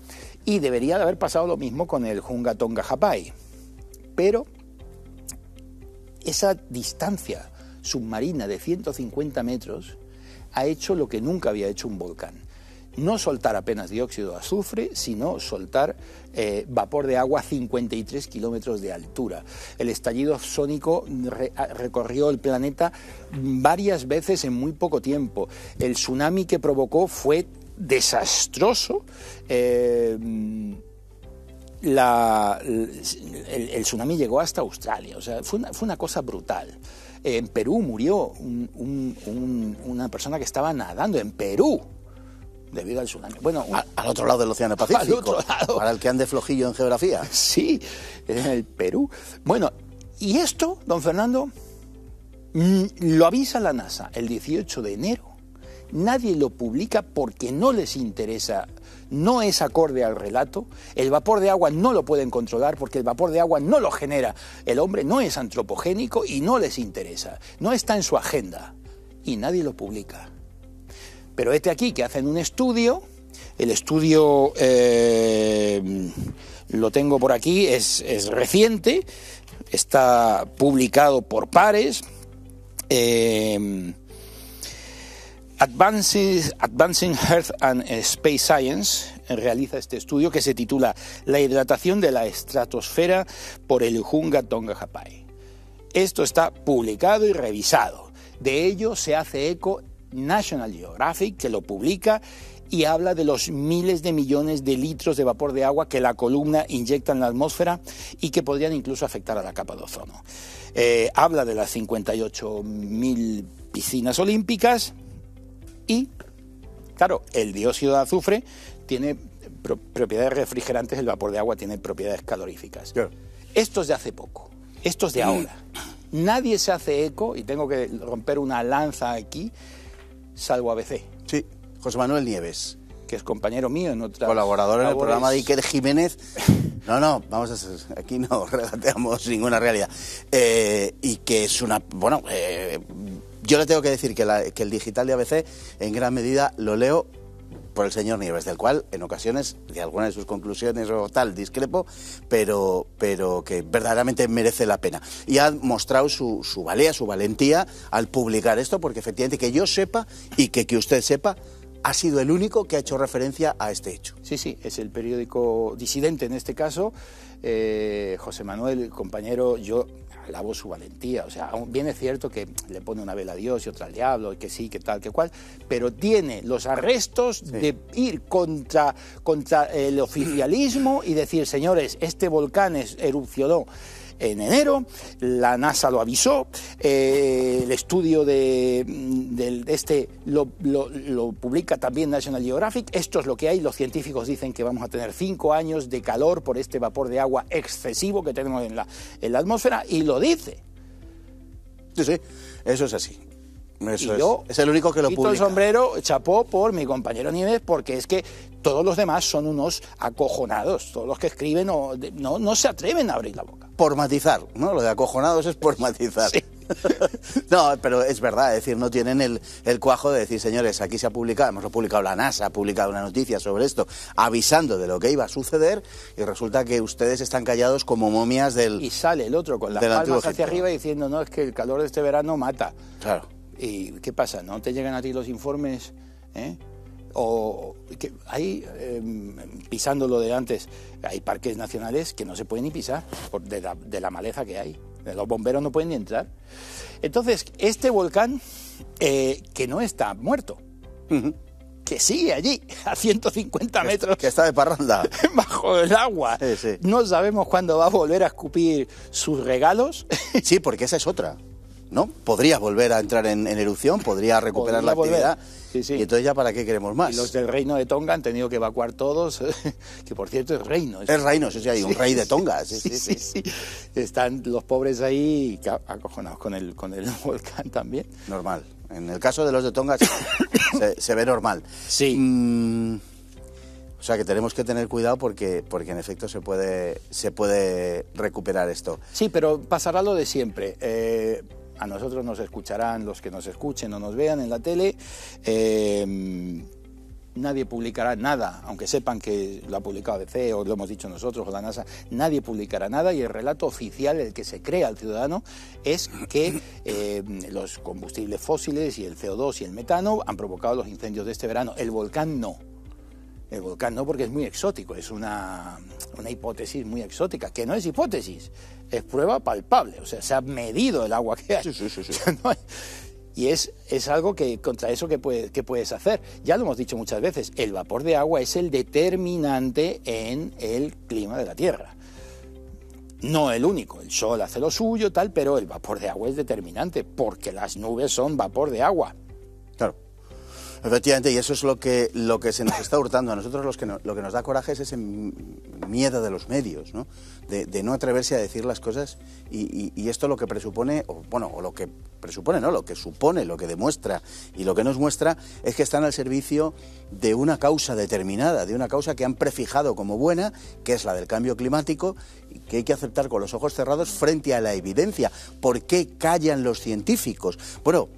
y debería de haber pasado lo mismo con el Hunga Tonga Hapai, pero esa distancia submarina de 150 metros ha hecho lo que nunca había hecho un volcán. No soltar apenas dióxido de azufre, sino soltar vapor de agua a 53 kilómetros de altura. El estallido sónico recorrió el planeta varias veces en muy poco tiempo. El tsunami que provocó fue desastroso. El tsunami llegó hasta Australia, o sea, fue una cosa brutal. En Perú murió una persona que estaba nadando en Perú debido al tsunami. Bueno, al otro lado del Océano Pacífico, al otro lado, para el que ande flojillo en geografía. Sí, en el Perú. Bueno, y esto, don Fernando, lo avisa la NASA el 18 de enero. Nadie lo publica porque no les interesa, no es acorde al relato. El vapor de agua no lo pueden controlar porque el vapor de agua no lo genera el hombre, no es antropogénico y no les interesa, no está en su agenda y nadie lo publica. Pero aquí que hacen un estudio, el estudio lo tengo por aquí, es reciente, está publicado por pares. Advancing Earth and Space Science realiza este estudio que se titula La hidratación de la estratosfera por el Hunga Tonga Hapai. Esto está publicado y revisado. De ello se hace eco National Geographic, que lo publica y habla de los miles de millones de litros de vapor de agua que la columna inyecta en la atmósfera y que podrían incluso afectar a la capa de ozono. Habla de las 58.000 piscinas olímpicas. Y, claro, el dióxido de azufre tiene propiedades refrigerantes, el vapor de agua tiene propiedades caloríficas. Claro. Esto es de hace poco, esto es de ahora. Nadie se hace eco, y tengo que romper una lanza aquí, salvo ABC. Sí, José Manuel Nieves. Que es compañero mío en otras colaborador en el programa de Iker Jiménez. No, vamos a aquí no regateamos ninguna realidad. Y que es una... Bueno, yo le tengo que decir que el digital de ABC, en gran medida, lo leo por el señor Nieves, del cual, en ocasiones, de algunas de sus conclusiones o tal, discrepo, pero que verdaderamente merece la pena. Y ha mostrado su valía, su valentía al publicar esto, porque efectivamente, que yo sepa y que usted sepa, ha sido el único que ha hecho referencia a este hecho. Sí, es el periódico disidente en este caso. José Manuel, compañero, yo alabo su valentía. O sea, bien es cierto que le pone una vela a Dios y otra al diablo, y que sí, que tal, que cual, pero tiene los arrestos de ir contra el oficialismo y decir, señores, este volcán erupcionó en enero, la NASA lo avisó, el estudio lo publica también National Geographic. Esto es lo que hay. Los científicos dicen que vamos a tener 5 años de calor por este vapor de agua excesivo que tenemos en la atmósfera, y lo dice. Sí, sí, eso es así. Eso yo es el único que lo quito publica. el sombrero, chapó por mi compañero Nieves, porque es que todos los demás son unos acojonados. Todos los que escriben no se atreven a abrir la boca. Por matizar, ¿no? Lo de acojonados es por matizar. Sí. No, pero es verdad, es decir, no tienen el cuajo de decir, señores, aquí se ha publicado, hemos publicado la NASA, ha publicado una noticia sobre esto, avisando de lo que iba a suceder, y resulta que ustedes están callados como momias del... Y sale el otro con las palmas hacia arriba diciendo, no, es que el calor de este verano mata. Claro. ¿Y qué pasa? ¿No te llegan a ti los informes? O que hay, pisando lo de antes, hay parques nacionales que no se pueden ni pisar de la maleza que hay. Los bomberos no pueden ni entrar. Entonces, este volcán, que no está muerto, que sigue allí, a 150 metros. Que está de parranda. Bajo el agua. Sí, sí. No sabemos cuándo va a volver a escupir sus regalos. Sí, porque esa es otra, ¿no? Podría volver a entrar en erupción, podría recuperar la actividad. Sí, sí. Y entonces ya para qué queremos más. Y los del reino de Tonga han tenido que evacuar todos, que por cierto es reino. Es reino, sí, hay un rey de Tonga. Sí. Están los pobres ahí acojonados con el volcán también. Normal. En el caso de los de Tonga se ve normal. Sí. O sea que tenemos que tener cuidado porque en efecto se puede recuperar esto. Sí, pero pasará lo de siempre. A nosotros nos escucharán los que nos escuchen o nos vean en la tele. Nadie publicará nada, aunque sepan que lo ha publicado ABC o lo hemos dicho nosotros o la NASA. Nadie publicará nada, y el relato oficial, el que se crea al ciudadano, es que los combustibles fósiles y el CO2 y el metano han provocado los incendios de este verano. El volcán no. El volcán no, porque es muy exótico, es una hipótesis muy exótica, que no es hipótesis, es prueba palpable, o sea, se ha medido el agua que hay. Sí. O sea, y es algo que contra eso que puedes hacer. Ya lo hemos dicho muchas veces, el vapor de agua es el determinante en el clima de la Tierra. No el único, el sol hace lo suyo, tal, pero el vapor de agua es determinante, porque las nubes son vapor de agua. Claro. Efectivamente, y eso es lo que se nos está hurtando. A nosotros lo que nos da coraje es ese miedo de los medios, ¿no? De no atreverse a decir las cosas, y esto lo que presupone, lo que supone, lo que demuestra y lo que nos muestra es que están al servicio de una causa determinada, de una causa que han prefijado como buena, que es la del cambio climático, y que hay que aceptar con los ojos cerrados frente a la evidencia. ¿Por qué callan los científicos? Bueno,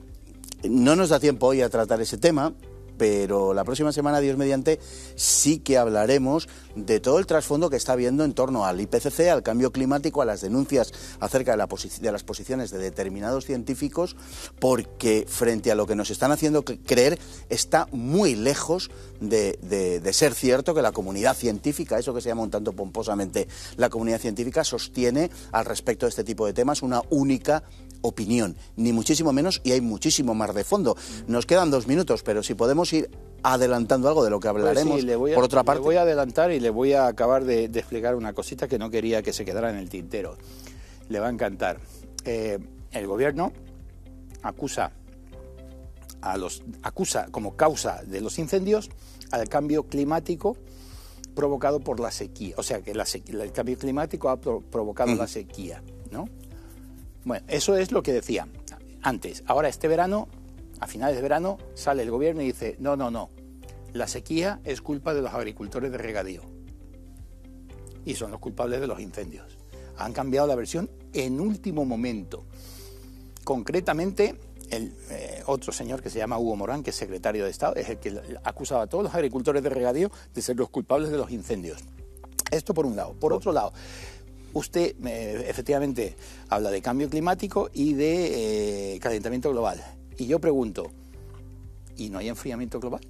no nos da tiempo hoy a tratar ese tema, pero la próxima semana, Dios mediante, sí que hablaremos de todo el trasfondo que está habiendo en torno al IPCC, al cambio climático, a las denuncias acerca de las posiciones de determinados científicos, porque frente a lo que nos están haciendo creer, está muy lejos de ser cierto que la comunidad científica, eso que se llama un tanto pomposamente la comunidad científica, sostiene al respecto de este tipo de temas una única opinión, ni muchísimo menos, y hay muchísimo más de fondo. Nos quedan 2 minutos, pero si podemos ir adelantando algo de lo que hablaremos, pues sí, por otra parte. Le voy a adelantar y le voy a acabar de explicar una cosita que no quería que se quedara en el tintero. Le va a encantar. El gobierno acusa como causa de los incendios al cambio climático provocado por la sequía. O sea, que el cambio climático ha provocado la sequía, ¿no? Bueno, eso es lo que decía antes. Ahora, este verano, a finales de verano, sale el gobierno y dice, no, la sequía es culpa de los agricultores de regadío. Y son los culpables de los incendios. Han cambiado la versión en último momento. Concretamente, otro señor que se llama Hugo Morán, que es secretario de Estado, es el que acusaba a todos los agricultores de regadío de ser los culpables de los incendios. Esto por un lado. Por otro lado, usted efectivamente habla de cambio climático y de calentamiento global. Y yo pregunto, ¿y no hay enfriamiento global?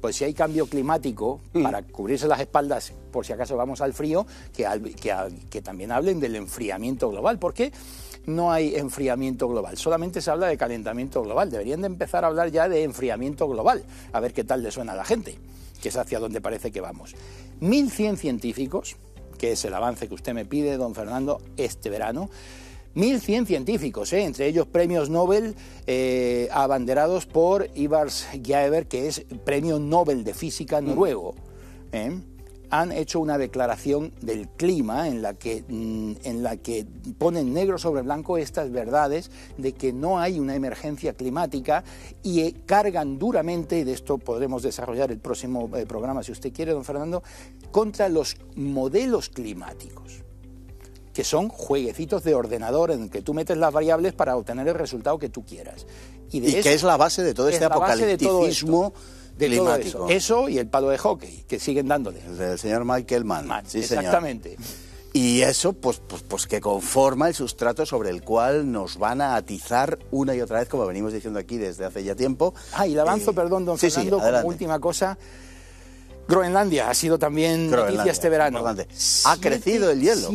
Pues si hay cambio climático, para cubrirse las espaldas, por si acaso vamos al frío, que también hablen del enfriamiento global. ¿Por qué no hay enfriamiento global? Solamente se habla de calentamiento global. Deberían de empezar a hablar ya de enfriamiento global, a ver qué tal le suena a la gente, que es hacia donde parece que vamos. 1.100 científicos que es el avance que usted me pide, don Fernando, este verano. 1.100 científicos, entre ellos premios Nobel abanderados por Ivar Giæver, que es premio Nobel de Física noruego. Han hecho una declaración del clima en la que ponen negro sobre blanco estas verdades de que no hay una emergencia climática y cargan duramente, y de esto podremos desarrollar el próximo programa si usted quiere, don Fernando, contra los modelos climáticos, que son jueguecitos de ordenador en el que tú metes las variables para obtener el resultado que tú quieras. Y que es la base de todo este apocalipticismo climático. Eso y el palo de hockey, que siguen dándole. El del señor Michael Mann. Sí, exactamente. Señor. Y eso, pues que conforma el sustrato sobre el cual nos van a atizar una y otra vez, como venimos diciendo aquí desde hace ya tiempo. Y le avanzo, perdón, don Fernando, como última cosa. Groenlandia ha sido también noticia este verano. Ha crecido el hielo.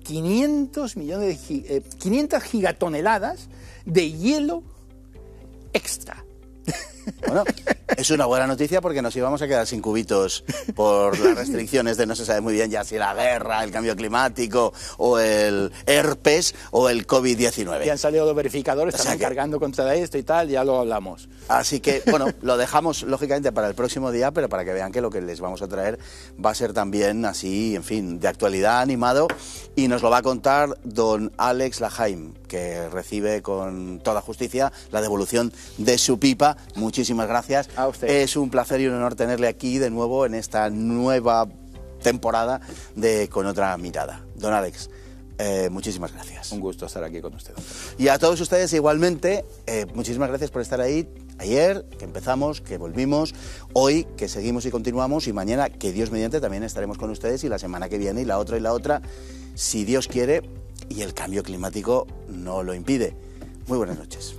500 gigatoneladas de hielo extra. Bueno, es una buena noticia porque nos íbamos a quedar sin cubitos por las restricciones de no se sabe muy bien ya si la guerra, el cambio climático o el herpes o el COVID-19. Ya han salido los verificadores, están cargando contra esto y tal, ya lo hablamos. Así que, bueno, lo dejamos lógicamente para el próximo día, pero para que vean que lo que les vamos a traer va a ser también así, en fin, de actualidad, animado, y nos lo va a contar don Alex Lahaim, que recibe con toda justicia la devolución de su pipa. Muchísimas gracias. A usted. Es un placer y un honor tenerle aquí de nuevo en esta nueva temporada de Con Otra Mirada. Don Alex, muchísimas gracias. Un gusto estar aquí con usted. Y a todos ustedes igualmente, muchísimas gracias por estar ahí. Ayer, que empezamos, que volvimos, hoy, que seguimos y continuamos, y mañana, que Dios mediante, también estaremos con ustedes, y la semana que viene, y la otra, si Dios quiere, y el cambio climático no lo impide. Muy buenas noches.